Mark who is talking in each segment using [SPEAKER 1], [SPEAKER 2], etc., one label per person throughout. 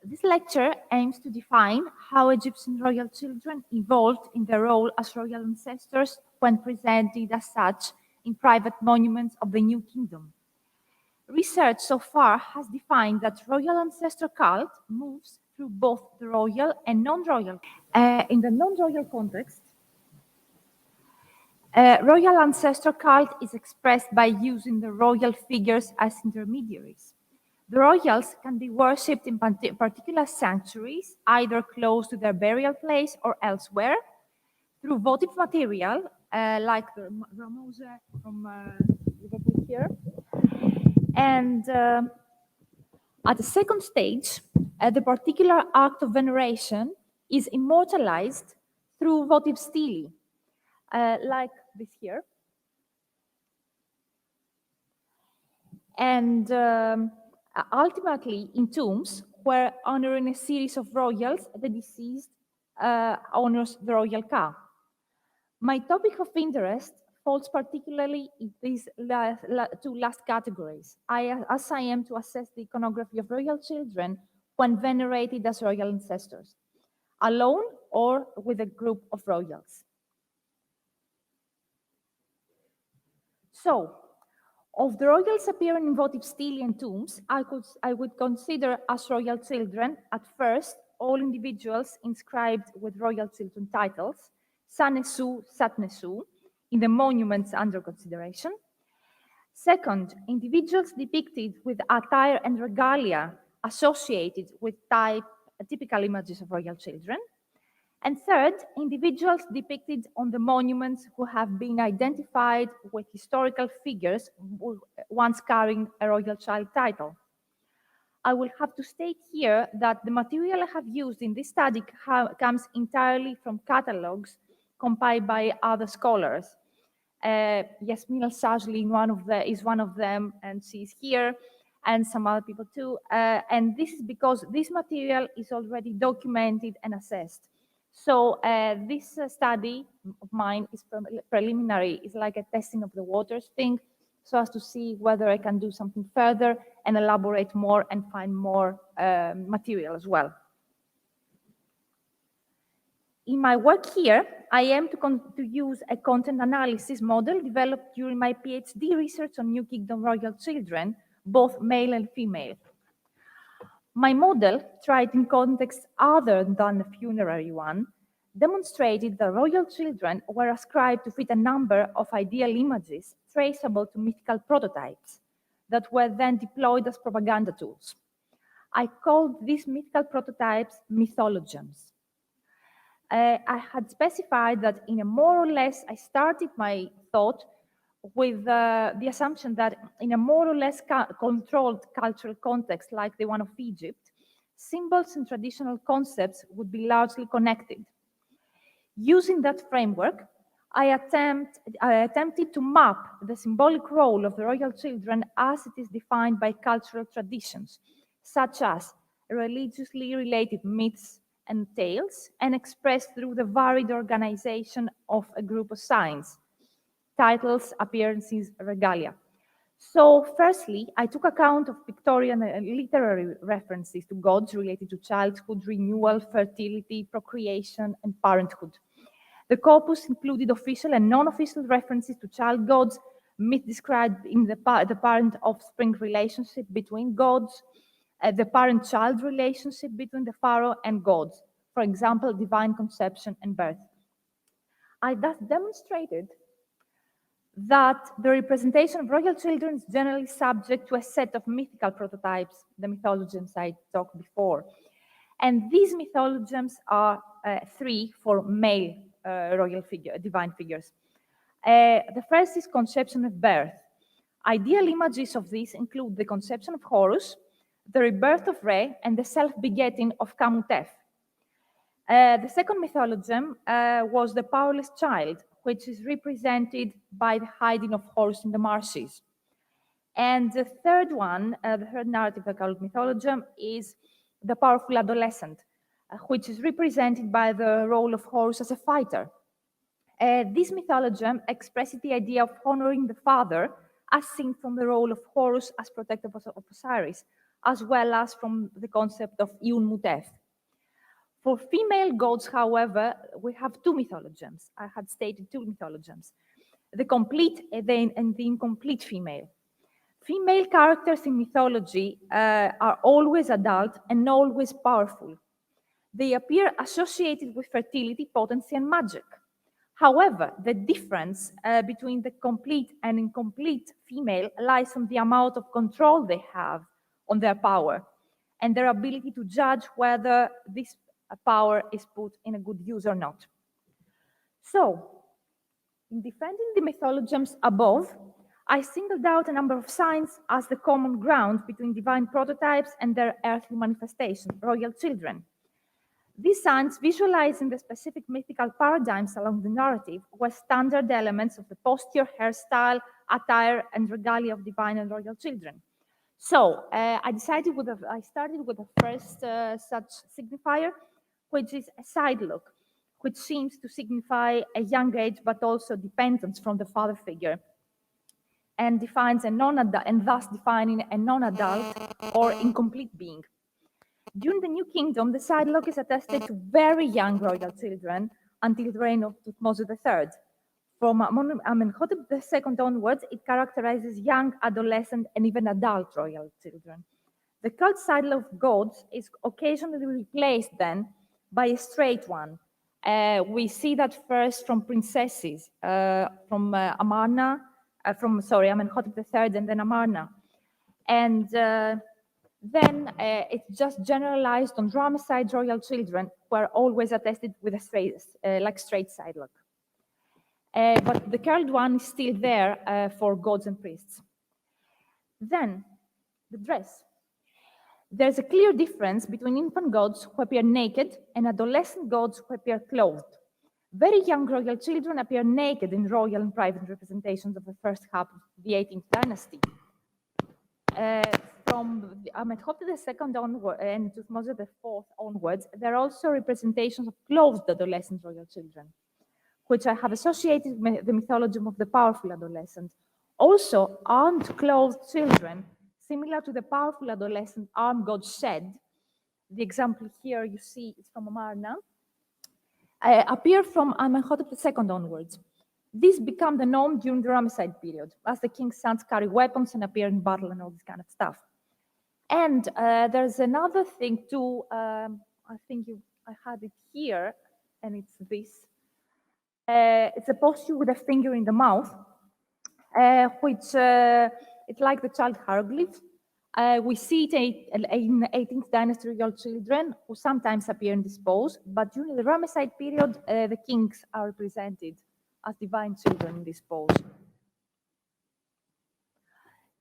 [SPEAKER 1] This lecture aims to define how Egyptian royal children evolved in their role as royal ancestors when presented as such in private monuments of the New Kingdom. Research so far has defined that royal ancestor cult moves through both the royal and non-royal. In the non-royal context, royal ancestor cult is expressed by using the royal figures as intermediaries. The royals can be worshipped in particular sanctuaries, either close to their burial place or elsewhere, through votive material, like the Ramose from Liverpool here. And at the second stage, the particular act of veneration is immortalized through votive stele, like this here. And ultimately, in tombs, where honoring a series of royals, the deceased honors the royal ka. My topic of interest falls particularly in these two last categories, as I am to assess the iconography of royal children when venerated as royal ancestors, alone or with a group of royals. So, of the royals appearing in votive stele and tombs, I would consider as royal children, at first, all individuals inscribed with royal children titles, Sanesu, Satnesu, in the monuments under consideration. Second, individuals depicted with attire and regalia associated with typical images of royal children. And third, individuals depicted on the monuments who have been identified with historical figures once carrying a royal child title. I will have to state here that the material I have used in this study comes entirely from catalogs compiled by other scholars. Yasmin Al-Sajli is one of them, and she's here, and some other people too. And this is because this material is already documented and assessed. So this study of mine is preliminary. It's like a testing of the waters thing, so as to see whether I can do something further and elaborate more and find more material as well. In my work here, I am to use a content analysis model developed during my PhD research on New Kingdom royal children, both male and female. My model, tried in contexts other than the funerary one, demonstrated that royal children were ascribed to fit a number of ideal images traceable to mythical prototypes that were then deployed as propaganda tools. I called these mythical prototypes mythologems. I had specified that in a more or less, I started my thought with the assumption that in a more or less controlled cultural context like the one of Egypt, symbols and traditional concepts would be largely connected. Using that framework, I attempted to map the symbolic role of the royal children as it is defined by cultural traditions, such as religiously related myths and tales, and expressed through the varied organization of a group of signs, titles, appearances, regalia. So firstly, I took account of pictorial and literary references to gods related to childhood, renewal, fertility, procreation, and parenthood. The corpus included official and non-official references to child gods, myth described in the parent-offspring relationship between gods, the parent-child relationship between the pharaoh and gods, for example, divine conception and birth. I thus demonstrated that the representation of royal children is generally subject to a set of mythical prototypes, the mythologems I talked before. And these mythologems are three for male royal divine figures. The first is conception of birth. Ideal images of this include the conception of Horus, the rebirth of Re, and the self-begetting of Kamutef. The second mythologem was the powerless child, which is represented by the hiding of Horus in the marshes. And the third one, the third narrative I call mythologem, is the powerful adolescent, which is represented by the role of Horus as a fighter. This mythologem expresses the idea of honoring the father as seen from the role of Horus as protector of Osiris, as well as from the concept of Iun Muteth. For female gods, however, we have two mythologies. I had stated two mythologies, the complete and the incomplete female. Female characters in mythology are always adult and always powerful. They appear associated with fertility, potency, and magic. However, the difference between the complete and incomplete female lies on the amount of control they have on their power and their ability to judge whether this power is put in a good use or not. So, in defending the mythologies above, I singled out a number of signs as the common ground between divine prototypes and their earthly manifestation, royal children. These signs, visualizing the specific mythical paradigms along the narrative, were standard elements of the posture, hairstyle, attire, and regalia of divine and royal children. So I started with the first such signifier, which is a side look, which seems to signify a young age, but also dependence from the father figure, and defines a non-adult, and thus defining a non-adult or incomplete being. During the New Kingdom, the side look is attested to very young royal children until the reign of Thutmose III. From Amenhotep II onwards, it characterizes young, adolescent, and even adult royal children. The cult side look of gods is occasionally replaced then by a straight one. We see that first from princesses, from Amenhotep III and then Amarna. And then it's just generalized on Ramesside royal children who are always attested with a straight side look. But the curled one is still there for gods and priests. Then, the dress. There's a clear difference between infant gods who appear naked and adolescent gods who appear clothed. Very young royal children appear naked in royal and private representations of the first half of the 18th dynasty. From Amenhotep II onward and Thutmose IV onwards, there are also representations of clothed adolescent royal children, which I have associated with the mythology of the powerful adolescent. Also, armed clothed children, similar to the powerful adolescent armed god Shed, the example here you see is from Amarna, appear from Amenhotep II onwards. These become the norm during the Ramesside period, as the king's sons carry weapons and appear in battle and all this kind of stuff. And there's another thing too, I think I had it here, and it's this. It's a posture with a finger in the mouth, which it's like the child hieroglyph. We see it in 18th dynasty royal children who sometimes appear in this pose, but during the Ramesside period, the kings are represented as divine children in this pose.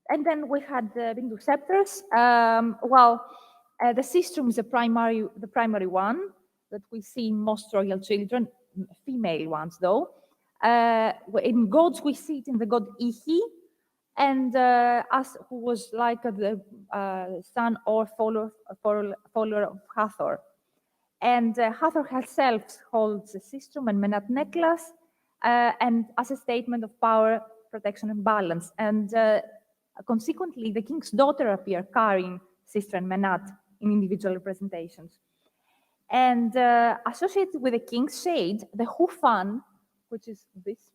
[SPEAKER 1] And then we had the Scepters. The sistrum is the primary one that we see in most royal children, female ones though. In gods, we see it in the god Ihi, and who was like the son or follower of Hathor. And Hathor herself holds a sistrum and menat necklace, and as a statement of power, protection, and balance. And consequently, the king's daughter appear carrying sistrum and menat in individual representations. And associated with the king's shade, the hufan, which is this,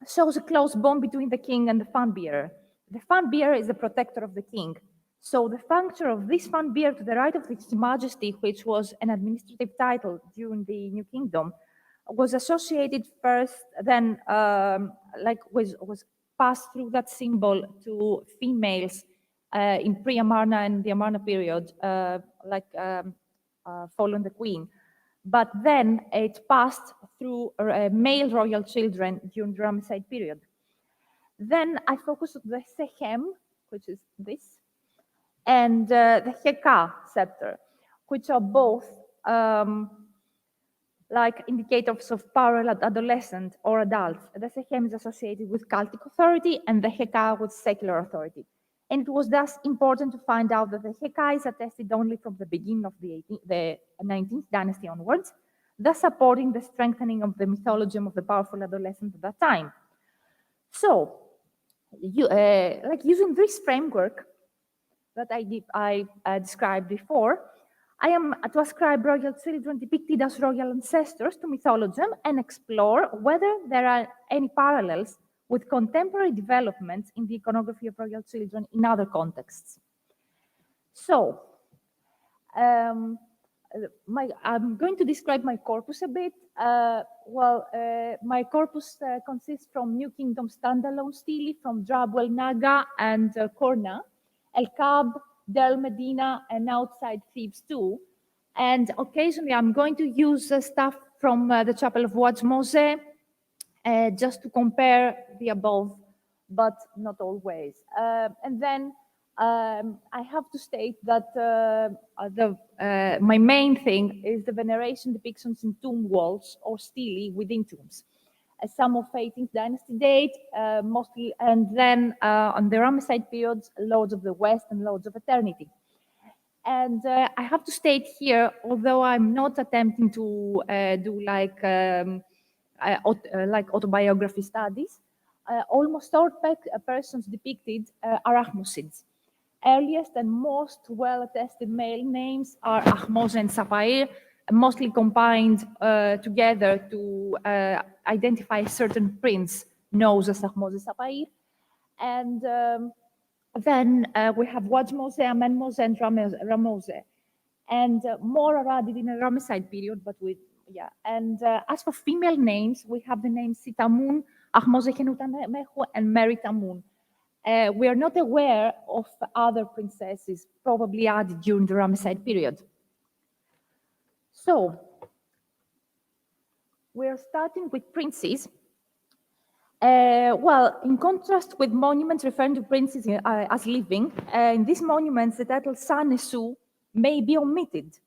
[SPEAKER 1] shows a close bond between the king and the fan bearer. The fan bearer is the protector of the king. So the function of this fan bearer to the right of His Majesty, which was an administrative title during the New Kingdom, was associated first, then was passed through that symbol to females in pre-Amarna and the Amarna period, following the queen. But then it passed through male royal children during the Ramesside period. Then I focused on the Sechem, which is this, and the Heka scepter, which are both like indicators of power at adolescent or adults. The Sechem is associated with cultic authority and the Heka with secular authority. And it was thus important to find out that the Heka is attested only from the beginning of the 19th dynasty onwards, thus supporting the strengthening of the mythology of the powerful adolescent at that time. So, like using this framework that I described before, I am to ascribe royal children depicted as royal ancestors to mythology and explore whether there are any parallels with contemporary developments in the iconography of royal children in other contexts. So, I'm going to describe my corpus a bit. My corpus consists from New Kingdom standalone stele from Drabwell Naga and Korna, El Kab, Del Medina, and outside Thebes too. And occasionally I'm going to use stuff from the Chapel of Waj Mose just to compare the above, but not always. And then I have to state that my main thing is the veneration depictions in tomb walls or stele within tombs. Some of 18th dynasty date, mostly, and then on the Ramesside periods, Lords of the West and Lords of Eternity. And I have to state here, although I'm not attempting to do like autobiography studies, almost all persons depicted are Ahmosids. Earliest and most well-attested male names are Ahmose and Sapair, mostly combined together to identify a certain prince known as Ahmose Sapair. And then we have Wajmose, Amenmose, and Ramose. And more are added in a Ramesside period, but with, yeah. And as for female names, we have the names Sitamun, Ahmose Kenutamehu, and Meritamun. We are not aware of other princesses probably added during the Ramesside period. So, we're starting with princes. In contrast with monuments referring to princes as living, in these monuments, the title Sanesu may be omitted,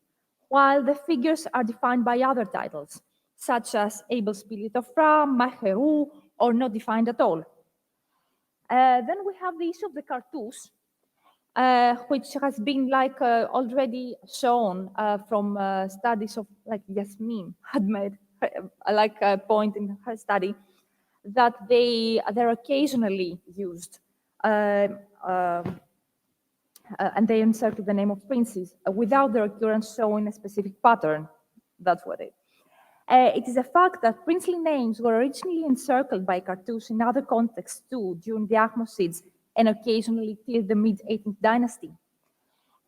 [SPEAKER 1] while the figures are defined by other titles, such as Able Spirit of Ra, Maheru, or not defined at all. Then we have the issue of the cartouche, which has been already shown from studies of Yasmin had made a point in her study that they're occasionally used and they encircle the name of princes without their occurrence showing a specific pattern. That's what it is. It is a fact that princely names were originally encircled by cartouches in other contexts too, during the Ahmosids and occasionally till the mid-18th dynasty.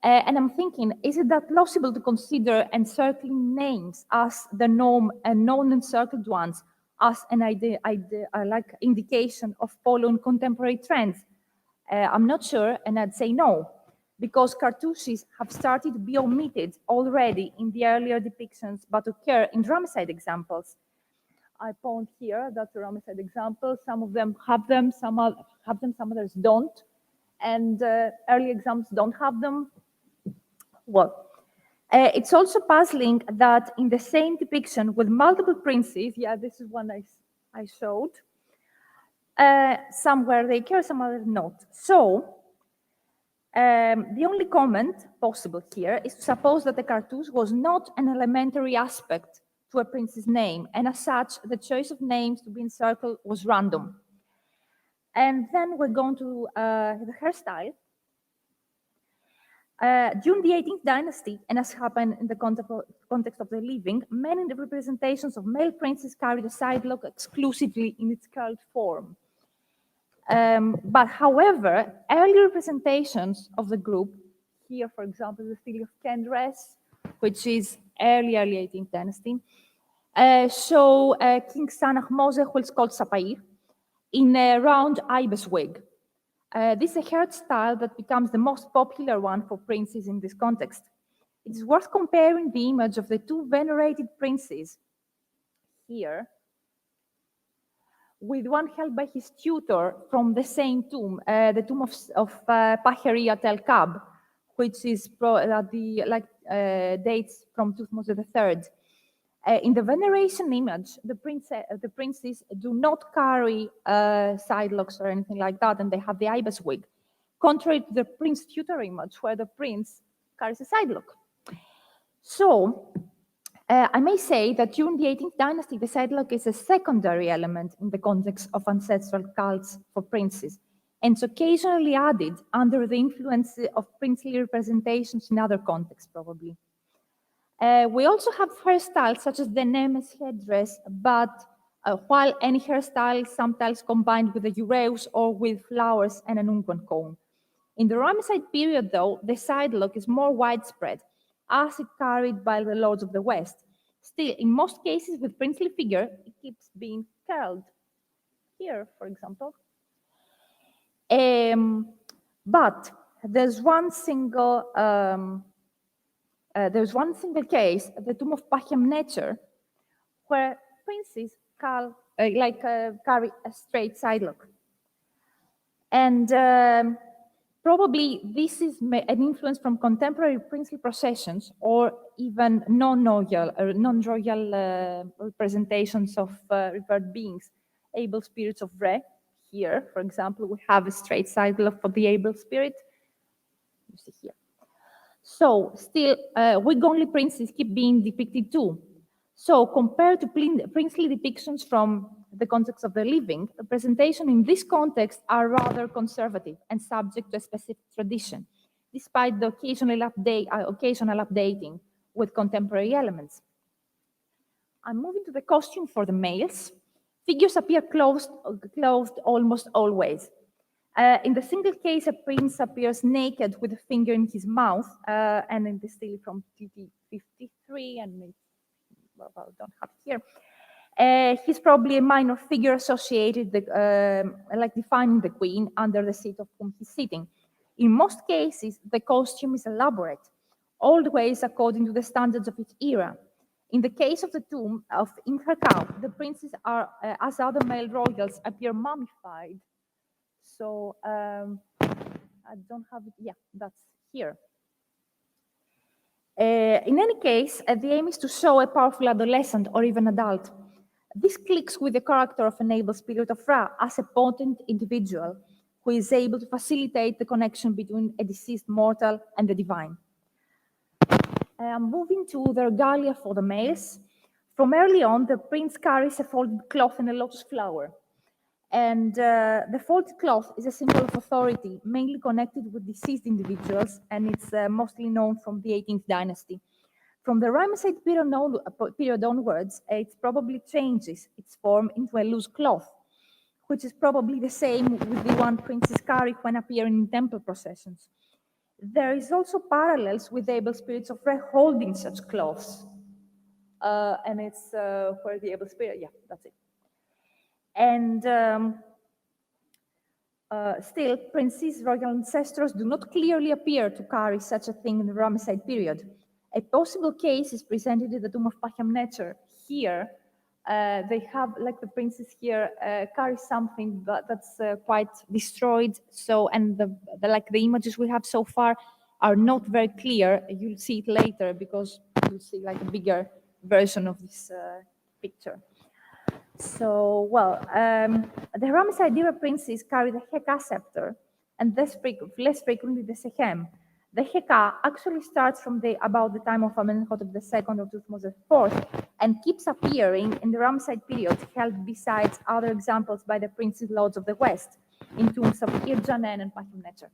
[SPEAKER 1] And I'm thinking, is it that plausible to consider encircling names as the norm and non-encircled ones as an indication of following contemporary trends? I'm not sure, and I'd say no, because cartouches have started to be omitted already in the earlier depictions, but occur in Ramesside examples. I point here that the Ramesside examples, some of them have them, some others don't, and early examples don't have them. Well, it's also puzzling that in the same depiction with multiple princes, yeah, this is one I showed, somewhere they occur, some others not. So, the only comment possible here is to suppose that the cartouche was not an elementary aspect to a prince's name, and as such, the choice of names to be encircled was random. And then we're going to the hairstyle. During the 18th dynasty, and as happened in the context of the living, many representations of male princes carried a side lock exclusively in its curled form. But however, early representations of the group, here, for example, the stele of Kendress, which is early 18th dynasty, show King San Ahmose, who is called Sapair, in a round ibis wig. This is a hairstyle that becomes the most popular one for princes in this context. It is worth comparing the image of the two venerated princes here with one held by his tutor from the same tomb, the tomb of Paheri at El Kab, which is dates from Thutmose III. In the veneration image, the princes do not carry side locks or anything like that, and they have the ibis wig, contrary to the prince tutor image, where the prince carries a side lock. So, I may say that during the 18th dynasty, the side lock is a secondary element in the context of ancestral cults for princes. and is occasionally added under the influence of princely representations in other contexts, probably. We also have hairstyles such as the Nemes headdress, but while any hairstyle is sometimes combined with a ureus or with flowers and an unguent cone. In the Ramesside period, though, the sidelock is more widespread, as it carried by the lords of the West. Still, in most cases with princely figure, it keeps being curled. Here, for example. But there's one single case, the tomb of Pachemnecher, where princes carry a straight sidelock. And probably this is an influence from contemporary princely processions or even non-royal representations of revered beings, able spirits of Re. Here, for example, we have a straight sidelock for the able spirit. You see here. So still, wig-only princes keep being depicted too. So compared to princely depictions from the context of the living, representation in this context are rather conservative and subject to a specific tradition, despite the occasional updating with contemporary elements. I'm moving to the costume for the males. Figures appear clothed almost always. In the single case, a prince appears naked with a finger in his mouth, and in the still from TT 53, and well, I don't have it here. He's probably a minor figure associated, like defining the queen under the seat of whom he's sitting. In most cases, the costume is elaborate, always according to the standards of its era. In the case of the tomb of Inverkau, the princes are, as other male royals, appear mummified. So I don't have it. Yeah, that's here. In any case, the aim is to show a powerful adolescent or even adult. This clicks with the character of an able spirit of Ra as a potent individual who is able to facilitate the connection between a deceased mortal and the divine. Moving to the regalia for the males. From early on, the prince carries a folded cloth and a lotus flower. And the folded cloth is a symbol of authority, mainly connected with deceased individuals, and it's mostly known from the 18th dynasty. From the Ramesside period onwards, it probably changes its form into a loose cloth, which is probably the same with the one princes carry when appearing in temple processions. There is also parallels with the able spirits of Re holding such cloths. And it's where the able spirit, yeah, that's it. And still, princes, royal ancestors do not clearly appear to carry such a thing in the Ramesside period. A possible case is presented in the tomb of Pachemnecher. Here, they have, like the princes here, carry something that's quite destroyed. So, and the images we have so far are not very clear. You'll see it later because you'll see like a bigger version of this picture. So, well, the Ramesside era princes carry the Heka scepter, and less frequently the Sechem. The Heka actually starts from about the time of Amenhotep II or Thutmose IV, and keeps appearing in the Ramesside period, held besides other examples by the princes lords of the West, in tombs of Ir-Janen and Pachemnecher.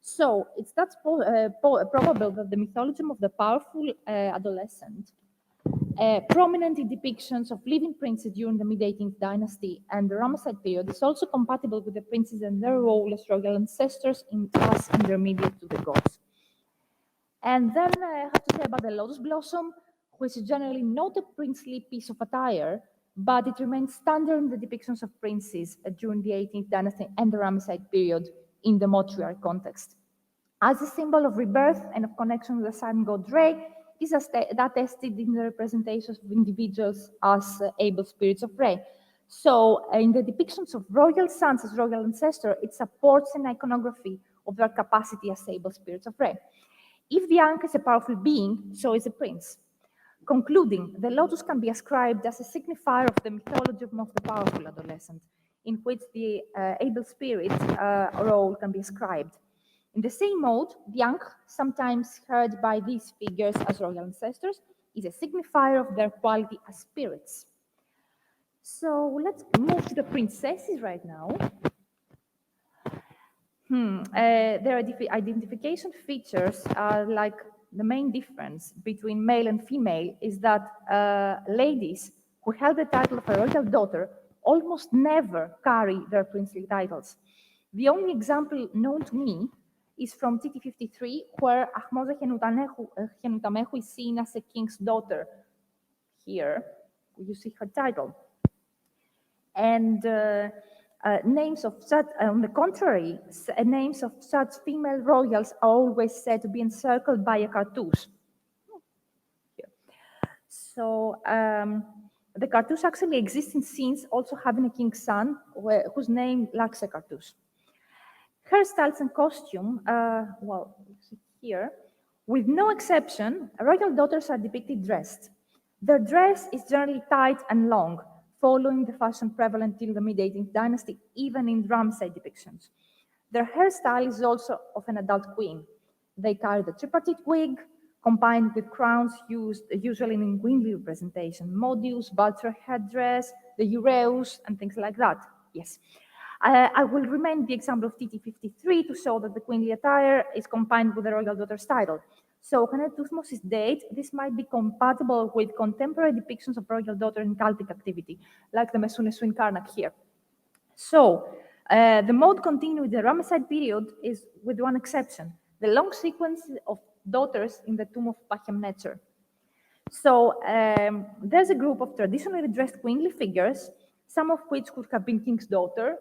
[SPEAKER 1] So, it's probable that the mythology of the powerful adolescent prominent in depictions of living princes during the mid-18th dynasty and the Ramesside period is also compatible with the princes and their role as royal ancestors as intermediate to the gods. And then I have to say about the lotus blossom, which is generally not a princely piece of attire, but it remains standard in the depictions of princes during the 18th dynasty and the Ramesside period in the mortuary context. As a symbol of rebirth and of connection with the sun god Re, is attested in the representations of individuals as able spirits of Re. So in the depictions of royal sons as royal ancestor, it supports an iconography of their capacity as able spirits of Re. If the Ankh is a powerful being, so is a prince. Concluding, the lotus can be ascribed as a signifier of the mythology of the powerful adolescent, in which the able spirit role can be ascribed. In the same mode, the Ankh, sometimes heard by these figures as royal ancestors, is a signifier of their quality as spirits. So let's move to the princesses right now. Their identification features are like the main difference between male and female is that ladies who held the title of a royal daughter almost never carry their princely titles. The only example known to me is from TT53, where Ahmoza Henutamehu is seen as a king's daughter. Here, you see her title. And names of such, on the contrary, names of such female royals are always said to be encircled by a cartouche. So the cartouche actually exists in scenes also having a king's son, whose name lacks a cartouche. Hairstyles and costume, well, you see here, with no exception, royal daughters are depicted dressed. Their dress is generally tight and long, following the fashion prevalent till the mid-18th dynasty, even in Ramesside depictions. Their hairstyle is also of an adult queen. They carry the tripartite wig, combined with crowns used usually in queenly representation, modius, vulture headdress, the ureus, and things like that. Yes. I will remain the example of TT53 to show that the queenly attire is combined with the royal daughter's title. So, Khenetuthmos' date, this might be compatible with contemporary depictions of royal daughter in cultic activity, like the Mesunesu in Karnak here. So, the mode continued with the Ramesside period is with one exception, the long sequence of daughters in the tomb of Pachemnecher. So, there's a group of traditionally dressed queenly figures, some of which could have been king's daughter.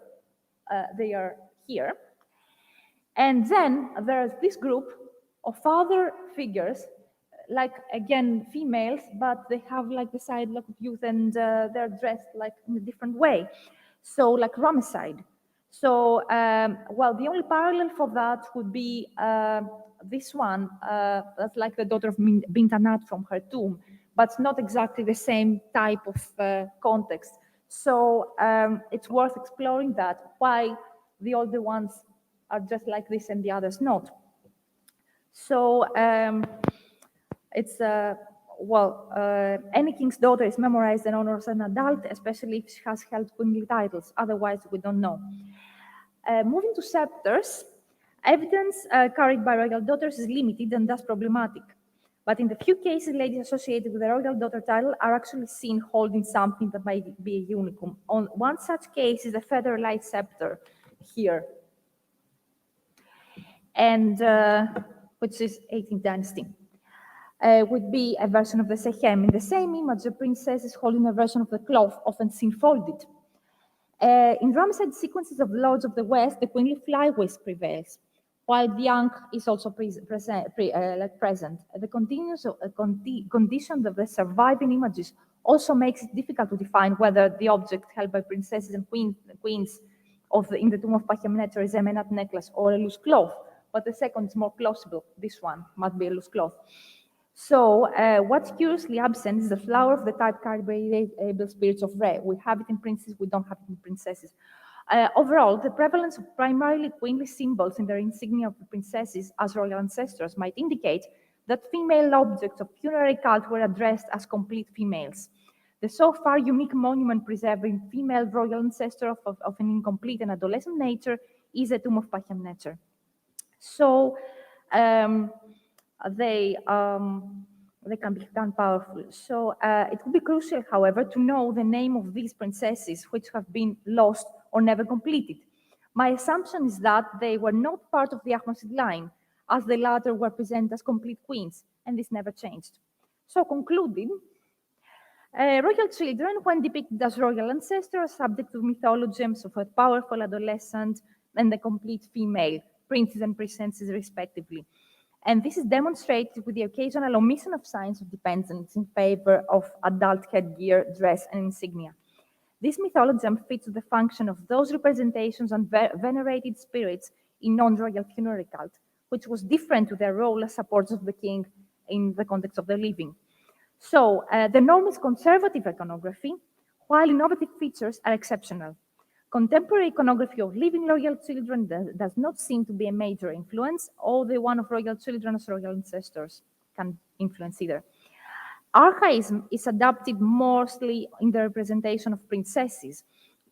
[SPEAKER 1] They are here. And then there's this group of other figures, like, again, females, but they have like the side look of youth and they're dressed like in a different way. So like Ramesside. So, well, the only parallel for that would be this one, that's like the daughter of Bintanat from her tomb, but not exactly the same type of context. So it's worth exploring that, why the older ones are just like this and the others not. So it's, well, any king's daughter is memorized and honored as an adult, especially if she has held queenly titles. Otherwise, we don't know. Moving to scepters, evidence carried by royal daughters is limited and thus problematic. But in the few cases, ladies associated with the royal daughter title are actually seen holding something that might be a unicum. On one such case is the federalite scepter here, and which is 18th dynasty. Would be a version of the Sehem. In the same image, the princess is holding a version of the cloth, often seen folded. In Ramesside sequences of Lords of the West, the queenly fly whisk prevails, while the ankh is also present. The condition of the surviving images also makes it difficult to define whether the object held by princesses and queens in the tomb of Pachemnecher is a menat necklace or a loose cloth, but the second is more plausible. This one must be a loose cloth. So what's curiously absent is the flower of the type carried by able spirits of Re. We have it in princes, we don't have it in princesses. Overall, the prevalence of primarily queenly symbols in their insignia of the princesses as royal ancestors might indicate that female objects of funerary cult were addressed as complete females. The so far unique monument preserving female royal ancestor of an incomplete and adolescent nature is the tomb of Pachemnecher. So they can become powerful. So it would be crucial, however, to know the name of these princesses which have been lost or never completed. My assumption is that they were not part of the Ahmosid line, as the latter were presented as complete queens, and this never changed. So concluding, royal children, when depicted as royal ancestors, are subject to mythologisms of a powerful adolescent and a complete female, princes and princesses respectively. And this is demonstrated with the occasional omission of signs of dependence in favor of adult headgear, dress, and insignia. This mythologism fits the function of those representations and venerated spirits in non-royal funerary cult, which was different to their role as supporters of the king in the context of the living. So the norm is conservative iconography, while innovative features are exceptional. Contemporary iconography of living royal children does not seem to be a major influence, or the one of royal children as royal ancestors can influence either. Archaism is adopted mostly in the representation of princesses,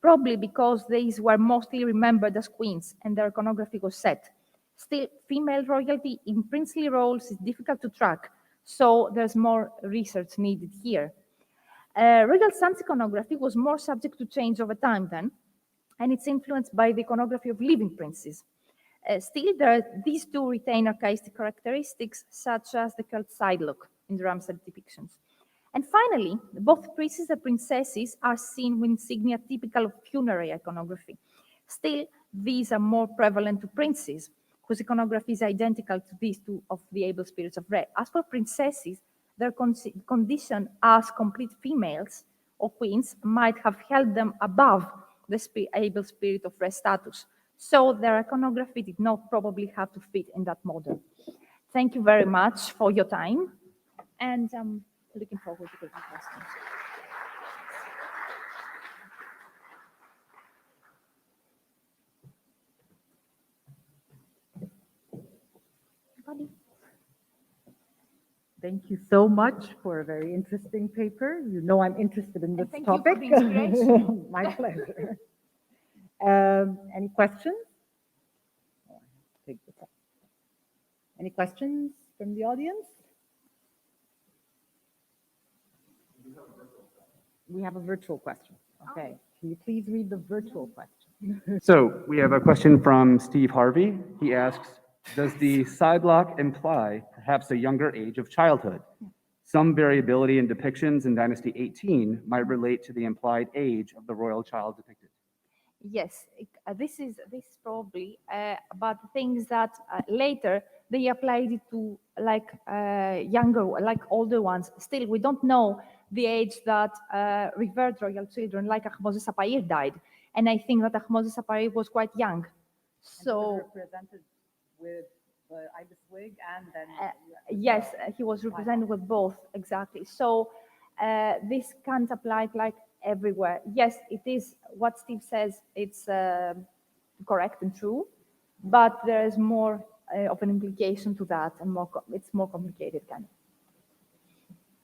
[SPEAKER 1] probably because these were mostly remembered as queens and their iconography was set. Still, female royalty in princely roles is difficult to track, so there's more research needed here. Regal Sun's iconography was more subject to change over time then, and it's influenced by the iconography of living princes. Still, these two retain archaistic characteristics, such as the cult side look in the Ramsar depictions. And finally, both princes and princesses are seen with insignia typical of funerary iconography. Still, these are more prevalent to princes, whose iconography is identical to these two of the able spirits of Re. As for princesses, their condition as complete females or queens might have held them above the able spirit of Re status. So their iconography did not probably have to fit in that model. Thank you very much for your time, and I'm looking forward to taking questions. Anybody?
[SPEAKER 2] Thank you so much for a very interesting paper. You know I'm interested in this
[SPEAKER 1] thank
[SPEAKER 2] topic.
[SPEAKER 1] you for the inspiration.
[SPEAKER 2] My pleasure. Any questions? Take this up. Any questions from the audience? We have a virtual question. Okay. Can you please read the virtual question?
[SPEAKER 3] So we have a question from Steve Harvey. He asks, does the side lock imply perhaps a younger age of childhood? Some variability in depictions in Dynasty 18 might relate to the implied age of the royal child depicted.
[SPEAKER 1] Yes, this is probably about things that later they applied it to like younger, like older ones. Still, we don't know the age that revered royal children, like Ahmose Sapair died, and I think that Ahmose Sapair was quite young. So
[SPEAKER 2] represented with the ibis wig and then
[SPEAKER 1] yes, he was represented with both exactly. So this can't apply like everywhere. Yes, it is what Steve says. It's correct and true, but there is more of an implication to that, and it's more complicated kind of.